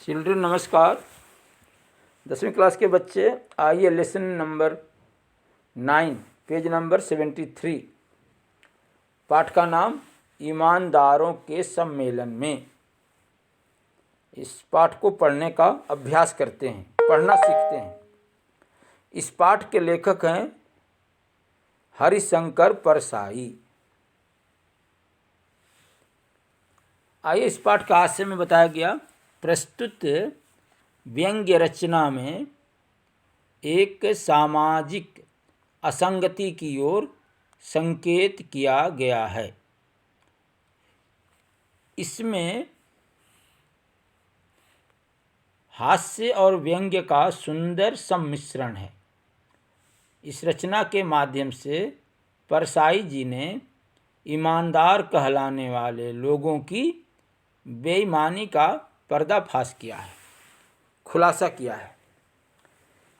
Children नमस्कार। 10वीं class के बच्चे आइए लेसन नंबर 9 पेज नंबर 73 पाठ का नाम ईमानदारों के सम्मेलन में। इस पाठ को पढ़ने का अभ्यास करते हैं, पढ़ना सीखते हैं। इस पाठ के लेखक हैं हरिशंकर परसाई। आइए इस पाठ का हास्य में बताया गया। प्रस्तुत व्यंग्य रचना में एक सामाजिक असंगति की ओर संकेत किया गया है। इसमें हास्य और व्यंग्य का सुंदर सम्मिश्रण है। इस रचना के माध्यम से परसाई जी ने ईमानदार कहलाने वाले लोगों की बेईमानी का पर्दाफाश किया है, खुलासा किया है।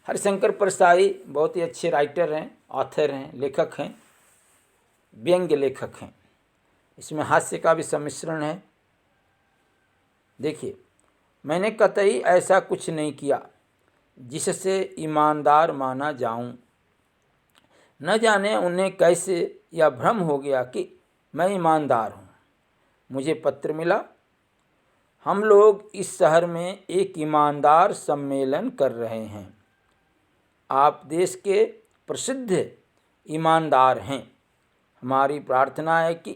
हरिशंकर परसाई बहुत ही अच्छे राइटर हैं, ऑथर हैं, लेखक हैं, व्यंग्य लेखक हैं। इसमें हास्य का भी सम्मिश्रण है। देखिए, मैंने कतई ऐसा कुछ नहीं किया जिससे ईमानदार माना जाऊं। न जाने उन्हें कैसे यह भ्रम हो गया कि मैं ईमानदार हूं। मुझे पत्र मिला। हम लोग इस शहर में एक ईमानदार सम्मेलन कर रहे हैं। आप देश के प्रसिद्ध ईमानदार हैं। हमारी प्रार्थना है कि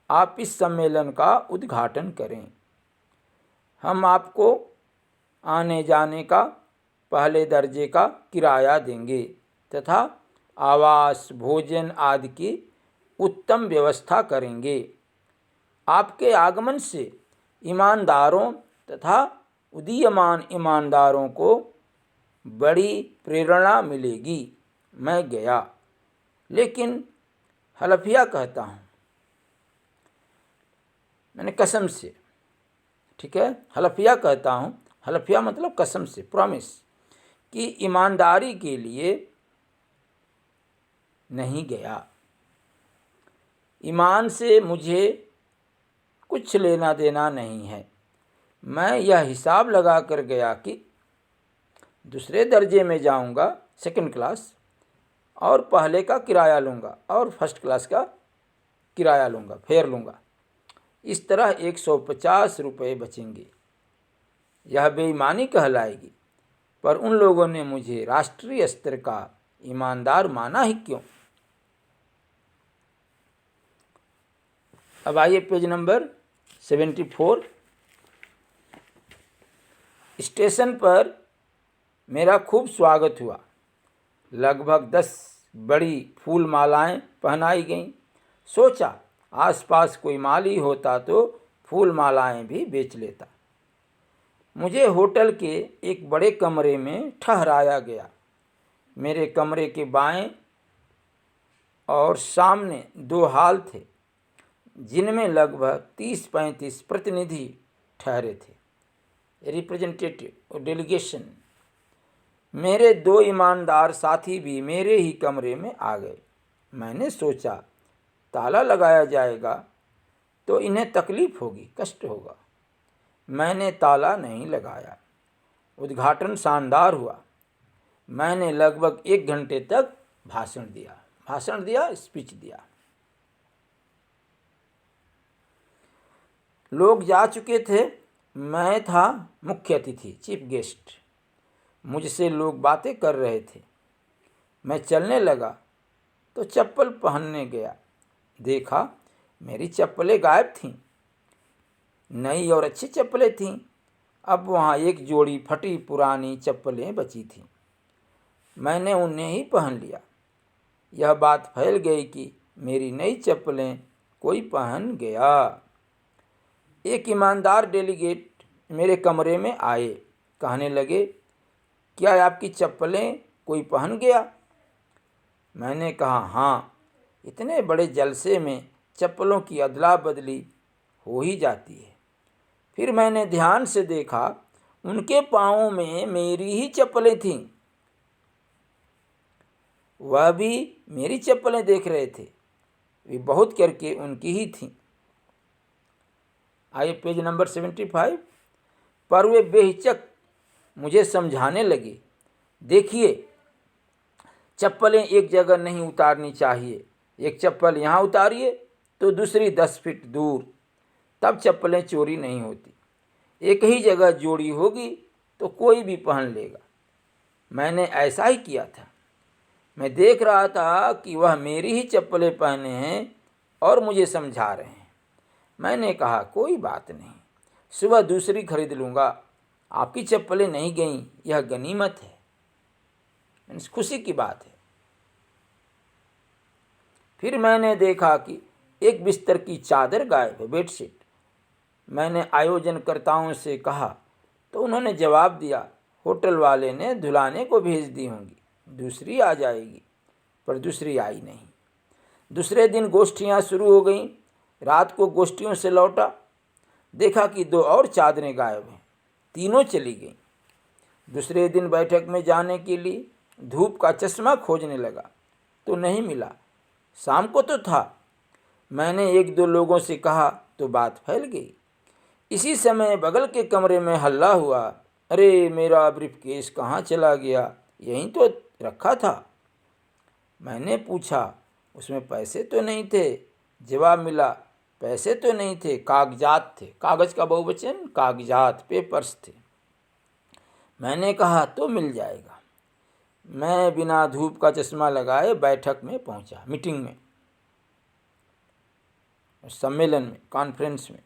आप इस सम्मेलन का उद्घाटन करें। हम आपको आने जाने का पहले दर्जे का किराया देंगे तथा आवास, भोजन आदि की उत्तम व्यवस्था करेंगे। आपके आगमन से ईमानदारों तथा उदीयमान ईमानदारों को बड़ी प्रेरणा मिलेगी। मैं गया, लेकिन हलफिया कहता हूँ, मैंने कसम से, ठीक है, हलफिया कहता हूँ, हलफिया मतलब कसम से, प्रॉमिस, कि ईमानदारी के लिए नहीं गया। ईमान से मुझे कुछ लेना देना नहीं है। मैं यह हिसाब लगा कर गया कि दूसरे दर्जे में जाऊंगा, सेकंड क्लास, और पहले का किराया लूँगा और फर्स्ट क्लास का किराया लूँगा, फेयर लूँगा। इस तरह 150 रुपये बचेंगे। यह बेईमानी कहलाएगी। पर उन लोगों ने मुझे राष्ट्रीय स्तर का ईमानदार माना ही क्यों? अब आइए पेज नंबर 74। स्टेशन पर मेरा खूब स्वागत हुआ। लगभग 10 बड़ी फूल मालाएं पहनाई गईं। सोचा आसपास कोई माली होता तो फूल मालाएं भी बेच लेता। मुझे होटल के एक बड़े कमरे में ठहराया गया। मेरे कमरे के बाएं और सामने 2 हॉल थे, जिनमें लगभग 30-35 प्रतिनिधि ठहरे थे, रिप्रेजेंटेटिव और डेलीगेशन। मेरे 2 ईमानदार साथी भी मेरे ही कमरे में आ गए। मैंने सोचा ताला लगाया जाएगा तो इन्हें तकलीफ होगी, कष्ट होगा। मैंने ताला नहीं लगाया। उद्घाटन शानदार हुआ। मैंने लगभग 1 घंटे तक भाषण दिया, स्पीच दिया। लोग जा चुके थे। मैं था मुख्य अतिथि, चीफ गेस्ट। मुझसे लोग बातें कर रहे थे। मैं चलने लगा तो चप्पल पहनने गया। देखा मेरी चप्पलें गायब थीं। नई और अच्छी चप्पलें थीं। अब वहाँ एक जोड़ी फटी पुरानी चप्पलें बची थीं। मैंने उन्हें ही पहन लिया। यह बात फैल गई कि मेरी नई चप्पलें कोई पहन गया। एक ईमानदार डेलीगेट मेरे कमरे में आए। कहने लगे, क्या आपकी चप्पलें कोई पहन गया? मैंने कहा, हाँ, इतने बड़े जलसे में चप्पलों की अदला बदली हो ही जाती है। फिर मैंने ध्यान से देखा, उनके पाँवों में मेरी ही चप्पलें थीं। वह भी मेरी चप्पलें देख रहे थे। वे बहुत करके उनकी ही थीं। आइए पेज नंबर 75। पर वे बेहिचक मुझे समझाने लगे, देखिए चप्पलें एक जगह नहीं उतारनी चाहिए, एक चप्पल यहाँ उतारिए तो दूसरी 10 फीट दूर, तब चप्पलें चोरी नहीं होती। एक ही जगह जोड़ी होगी तो कोई भी पहन लेगा। मैंने ऐसा ही किया था। मैं देख रहा था कि वह मेरी ही चप्पलें पहने हैं और मुझे समझा रहे हैं। मैंने कहा, कोई बात नहीं, सुबह दूसरी खरीद लूँगा। आपकी चप्पलें नहीं गईं, यह गनीमत है, खुशी की बात है। फिर मैंने देखा कि एक बिस्तर की चादर गायब है, बेडशीट। मैंने आयोजनकर्ताओं से कहा तो उन्होंने जवाब दिया, होटल वाले ने धुलाने को भेज दी होंगी, दूसरी आ जाएगी। पर दूसरी आई नहीं। दूसरे दिन गोष्ठियाँ शुरू हो गईं। रात को गोष्ठियों से लौटा, देखा कि 2 और चादरें गायब हैं, तीनों चली गईं। दूसरे दिन बैठक में जाने के लिए धूप का चश्मा खोजने लगा तो नहीं मिला। शाम को तो था। मैंने 1-2 लोगों से कहा तो बात फैल गई। इसी समय बगल के कमरे में हल्ला हुआ, अरे मेरा ब्रीफकेस कहाँ चला गया, यहीं तो रखा था। मैंने पूछा, उसमें पैसे तो नहीं थे। जवाब मिला, पैसे तो नहीं थे, कागजात थे। कागज का बहुवचन कागजात, पेपर्स थे। मैंने कहा तो मिल जाएगा। मैं बिना धूप का चश्मा लगाए बैठक में पहुंचा, मीटिंग में, सम्मेलन में, कॉन्फ्रेंस में,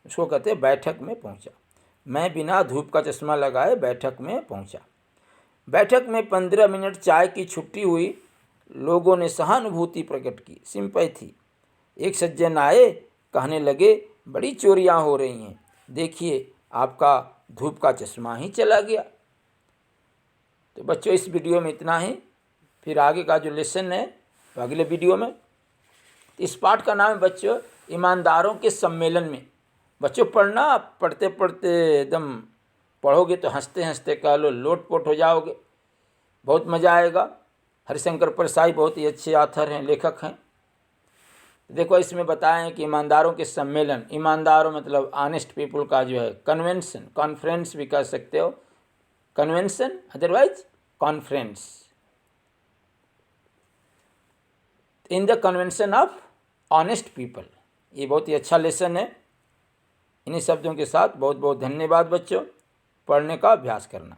उसको कहते हैं बैठक में पहुंचा। मैं बिना धूप का चश्मा लगाए बैठक में पहुंचा। बैठक में 15 मिनट चाय की छुट्टी हुई। लोगों ने सहानुभूति प्रकट की, सिंपैथी। एक सज्जन आए, कहने लगे, बड़ी चोरियां हो रही हैं, देखिए आपका धूप का चश्मा ही चला गया। तो बच्चों इस वीडियो में इतना ही। फिर आगे का जो लेसन है तो अगले वीडियो में। इस पाठ का नाम है बच्चों ईमानदारों के सम्मेलन में। बच्चों पढ़ना, पढ़ते पढ़ते एकदम पढ़ोगे तो हंसते हंसते कह लो लोटपोट हो जाओगे, बहुत मज़ा आएगा। हरिशंकर परसाई बहुत ही अच्छे ऑथर हैं, लेखक हैं। देखो इसमें बताएं कि ईमानदारों के सम्मेलन, ईमानदारों मतलब ऑनेस्ट पीपल का जो है कन्वेंशन, कॉन्फ्रेंस भी कह सकते हो, convention otherwise conference, in the convention of honest people. ये बहुत ही अच्छा लेसन है। इन्हीं शब्दों के साथ बहुत बहुत धन्यवाद बच्चों। पढ़ने का अभ्यास करना।